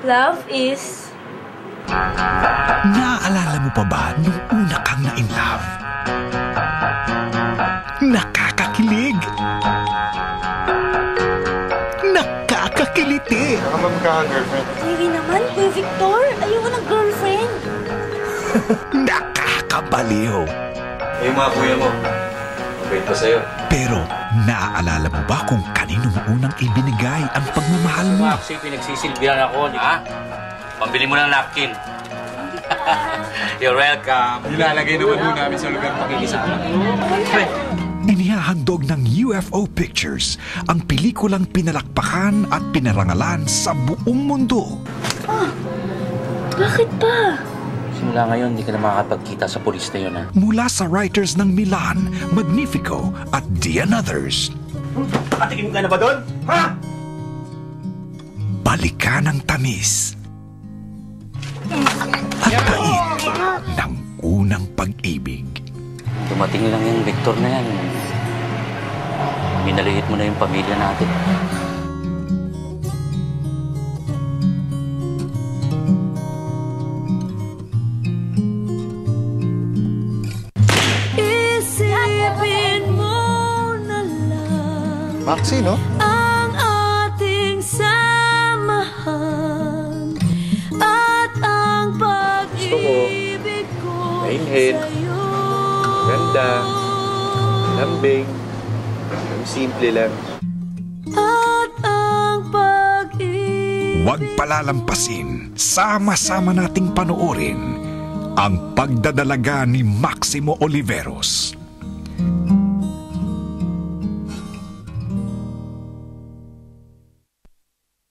Love is... Naaalala mo pa ba nung una kang na-in love? Nakakakilig! Nakakakiliti! Baka ba magkaka-girlfriend? Hindi naman, Kuya Victor. Ayoko ng girlfriend. Nakakabaliw! Yung mga kuya mo, mabait pa sa'yo. Pero naaalala mo ba kung kanino mo unang ibinigay ang pagmamahal mo? Actually, pinagsisilbihan ako. Ha? Pambili mo ng napkin. You're welcome. Nilalagay naman po namin sa lugar makikisama. Inihahandog ng UFO Pictures ang pelikulang pinalakpakan at pinarangalan sa buong mundo. Bakit ba? Simula ngayon, hindi ka na makakapagkita sa pulis na yun, ha? Mula sa writers ng Milan, Magnifico at The Anothers. Patikim ka na ba doon? Ha? Balikan ang tamis at bait ng unang pag-ibig. Dumating lang yung Victor na yan. Minaliit mo na yung pamilya natin. Maxi, no? Ang ating samahan at ang pag-ibig ko Mainhin. sa'yo. Ganda. Lambing. Ang simple lang. At ang pag-ibig. Huwag palalampasin, sama-sama nating panoorin ang pagdadalaga ni Maximo Oliveros.